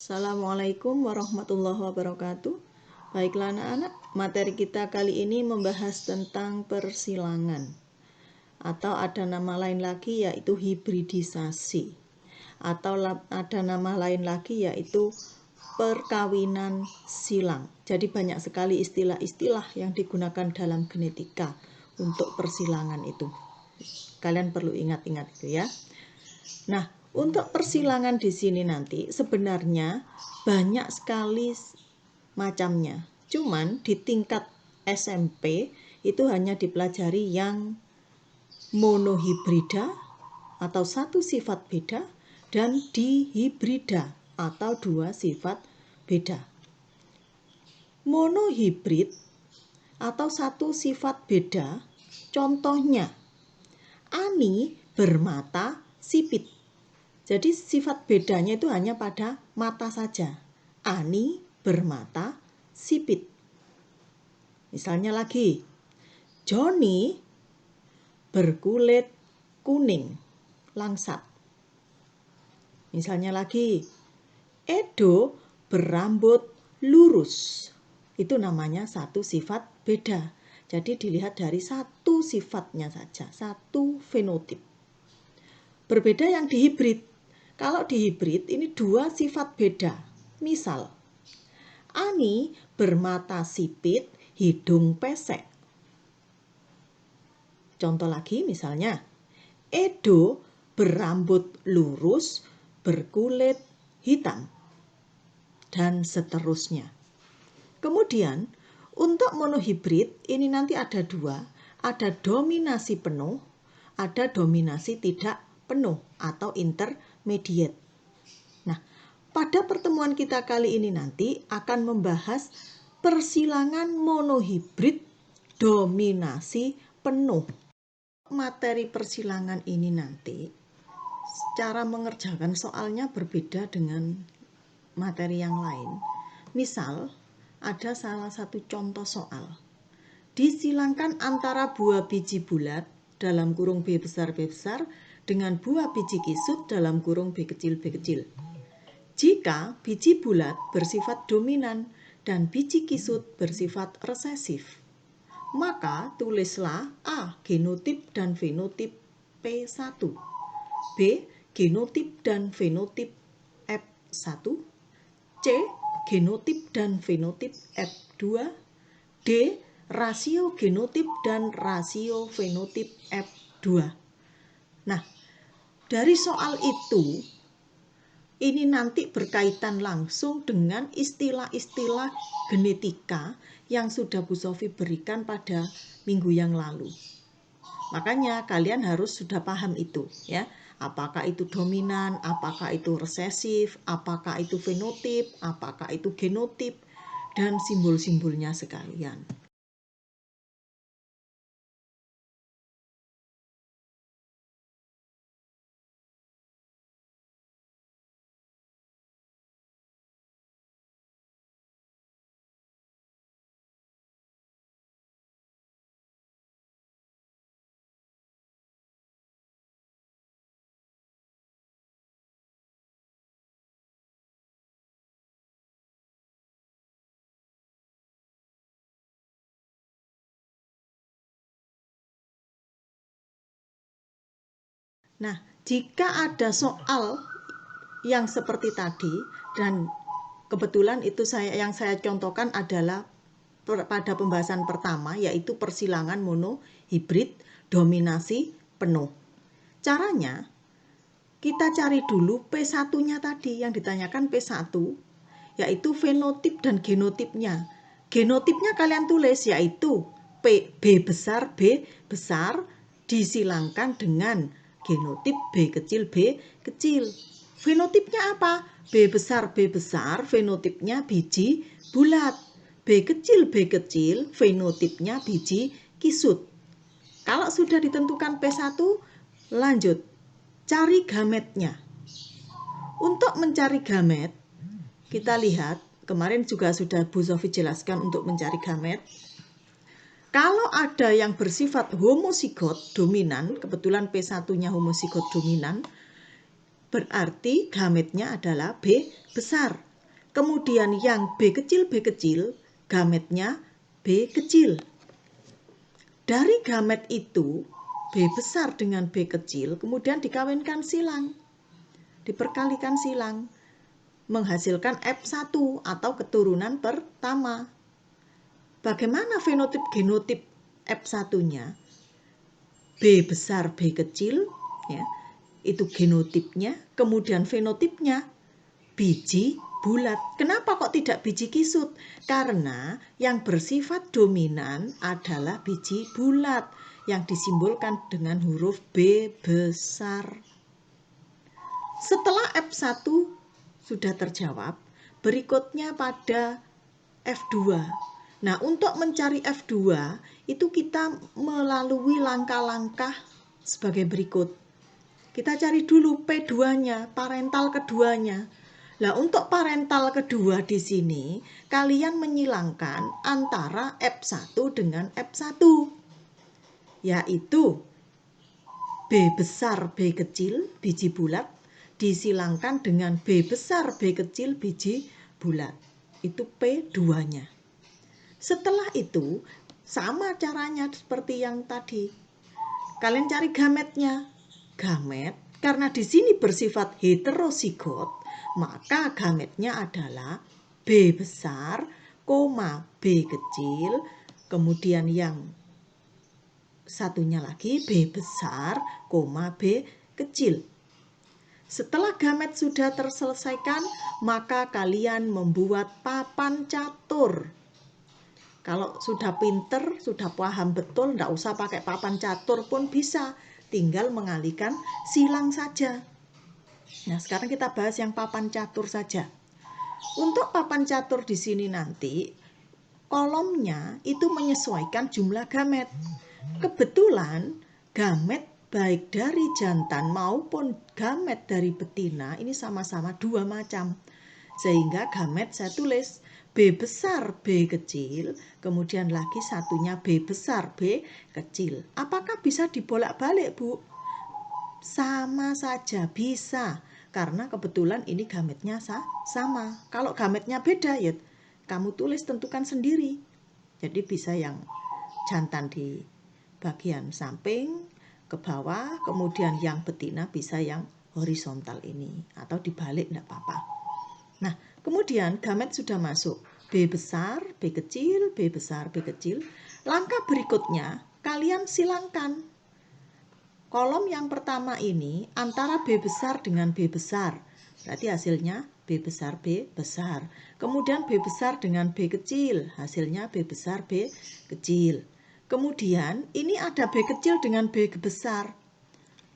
Assalamualaikum warahmatullahi wabarakatuh. Baiklah anak-anak, materi kita kali ini membahas tentang persilangan. Atau ada nama lain lagi yaitu hibridisasi. Atau ada nama lain lagi yaitu perkawinan silang. Jadi banyak sekali istilah-istilah yang digunakan dalam genetika untuk persilangan itu. Kalian perlu ingat-ingat itu ya. Nah, untuk persilangan di sini nanti sebenarnya banyak sekali macamnya. Cuman di tingkat SMP itu hanya dipelajari yang monohibrida atau satu sifat beda dan dihibrida atau dua sifat beda. Monohibrid atau satu sifat beda, contohnya Ani bermata sipit. Jadi sifat bedanya itu hanya pada mata saja. Ani bermata sipit. Misalnya lagi, Joni berkulit kuning langsat. Misalnya lagi, Edo berambut lurus. Itu namanya satu sifat beda. Jadi dilihat dari satu sifatnya saja, satu fenotip. Berbeda yang dihibrid. Kalau dihibrid ini dua sifat beda. Misal, Ani bermata sipit, hidung pesek. Contoh lagi misalnya, Edo berambut lurus, berkulit hitam. Dan seterusnya. Kemudian, untuk monohibrid ini nanti ada dua. Ada dominasi penuh, ada dominasi tidak penuh atau intermediate. Nah, pada pertemuan kita kali ini nanti akan membahas persilangan monohibrid dominasi penuh. Materi persilangan ini nanti cara mengerjakan soalnya berbeda dengan materi yang lain. Misal, ada salah satu contoh soal. Disilangkan antara buah biji bulat dalam kurung B besar B besar dengan buah biji kisut dalam kurung B kecil B kecil. Jika biji bulat bersifat dominan dan biji kisut bersifat resesif, maka tulislah A. Genotip dan fenotip P1, B. Genotip dan fenotip F1, C. Genotip dan fenotip F2, D. Rasio genotip dan rasio fenotip F2. Nah, dari soal itu, ini nanti berkaitan langsung dengan istilah-istilah genetika yang sudah Bu Sofi berikan pada minggu yang lalu. Makanya kalian harus sudah paham itu ya. Apakah itu dominan, apakah itu resesif, apakah itu fenotip, apakah itu genotip, dan simbol-simbolnya sekalian. Nah, jika ada soal yang seperti tadi, dan kebetulan itu yang saya contohkan adalah pada pembahasan pertama, yaitu persilangan monohibrid dominasi penuh. Caranya, kita cari dulu P1-nya tadi, yang ditanyakan P1, yaitu fenotip dan genotipnya. Genotipnya kalian tulis, yaitu B besar disilangkan dengan genotip B kecil. Fenotipnya apa? B besar, fenotipnya biji bulat. B kecil, fenotipnya biji kisut. Kalau sudah ditentukan P1, lanjut. Cari gametnya. Untuk mencari gamet, kita lihat, kemarin juga sudah Bu Sofi jelaskan untuk mencari gamet. Kalau ada yang bersifat homosigot dominan, kebetulan P1-nya homosigot dominan, berarti gametnya adalah B besar. Kemudian yang B kecil gametnya B kecil. Dari gamet itu, B besar dengan B kecil, kemudian dikawinkan silang. Diperkalikan silang, menghasilkan F1 atau keturunan pertama. Bagaimana fenotip genotip F1-nya? B besar B kecil, ya, itu genotipnya. Kemudian fenotipnya biji bulat. Kenapa kok tidak biji kisut? Karena yang bersifat dominan adalah biji bulat yang disimbolkan dengan huruf B besar. Setelah F1 sudah terjawab, berikutnya pada F2. Nah, untuk mencari F2 itu kita melalui langkah-langkah sebagai berikut. Kita cari dulu P2-nya, parental keduanya. Nah, untuk parental kedua di sini, kalian menyilangkan antara F1 dengan F1, yaitu B besar B kecil, biji bulat, disilangkan dengan B besar B kecil, biji bulat. Itu P2-nya. Setelah itu, sama caranya seperti yang tadi. Kalian cari gametnya. Gamet, karena di sini bersifat heterozigot, maka gametnya adalah B besar, B kecil, kemudian yang satunya lagi B besar, B kecil. Setelah gamet sudah terselesaikan, maka kalian membuat papan catur. Kalau sudah pinter, sudah paham betul, tidak usah pakai papan catur pun bisa. Tinggal mengalihkan silang saja. Nah, sekarang kita bahas yang papan catur saja. Untuk papan catur di sini nanti, kolomnya itu menyesuaikan jumlah gamet. Kebetulan gamet baik dari jantan maupun gamet dari betina ini sama-sama 2 macam. Sehingga gamet saya tulis B besar B kecil, kemudian lagi satunya B besar B kecil. Apakah bisa dibolak-balik, Bu? Sama saja bisa, karena kebetulan ini gametnya sama. Kalau gametnya beda, ya kamu tulis tentukan sendiri. Jadi bisa yang jantan di bagian samping ke bawah, kemudian yang betina bisa yang horizontal ini, atau dibalik tidak apa-apa. Nah, kemudian gamet sudah masuk. B besar, B kecil, B besar, B kecil. Langkah berikutnya, kalian silangkan. Kolom yang pertama ini antara B besar dengan B besar. Berarti hasilnya B besar, B besar. Kemudian B besar dengan B kecil. Hasilnya B besar, B kecil. Kemudian ini ada B kecil dengan B besar.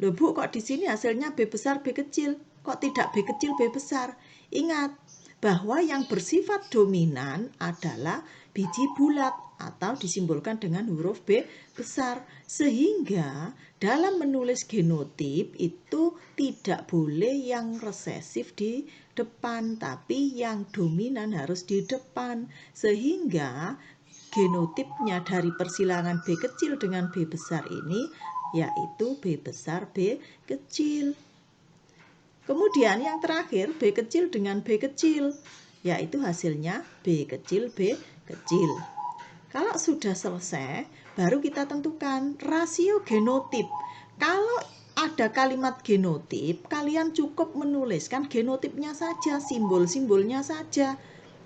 Loh Bu, kok di sini hasilnya B besar, B kecil? Kok tidak B kecil, B besar? Ingat bahwa yang bersifat dominan adalah biji bulat atau disimbolkan dengan huruf B besar. Sehingga dalam menulis genotip itu tidak boleh yang resesif di depan, tapi yang dominan harus di depan. Sehingga genotipnya dari persilangan B kecil dengan B besar ini yaitu B besar B kecil. Kemudian yang terakhir B kecil dengan B kecil, yaitu hasilnya B kecil B kecil. Kalau sudah selesai, baru kita tentukan rasio genotip. Kalau ada kalimat genotip, kalian cukup menuliskan genotipnya saja, simbol-simbolnya saja.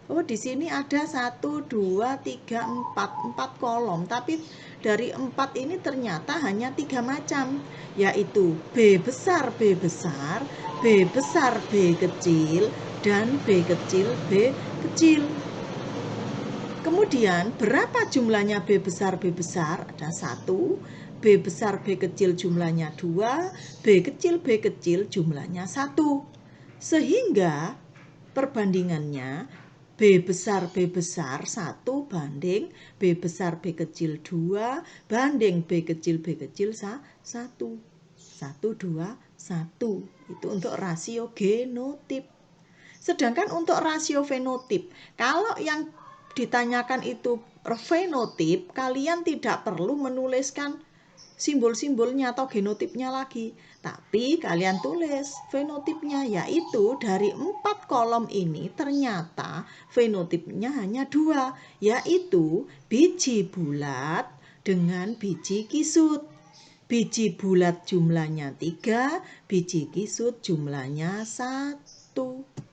Oh, di sini ada 1, 2, 3, 4 kolom, tapi dari 4 ini ternyata hanya 3 macam, yaitu B besar B besar, B besar B kecil, dan B kecil B kecil. Kemudian berapa jumlahnya B besar B besar? Ada 1, B besar B kecil jumlahnya 2, B kecil jumlahnya 1. Sehingga perbandingannya B besar 1 banding B besar B kecil 2 banding B kecil 1. 1, 2, 1. Itu untuk rasio genotip. Sedangkan untuk rasio fenotip, kalau yang ditanyakan itu fenotip, kalian tidak perlu menuliskan simbol-simbolnya atau genotipnya lagi. Tapi kalian tulis fenotipnya, yaitu dari 4 kolom ini ternyata fenotipnya hanya 2, yaitu biji bulat dengan biji kisut. Biji bulat jumlahnya 3, biji kisut jumlahnya 1.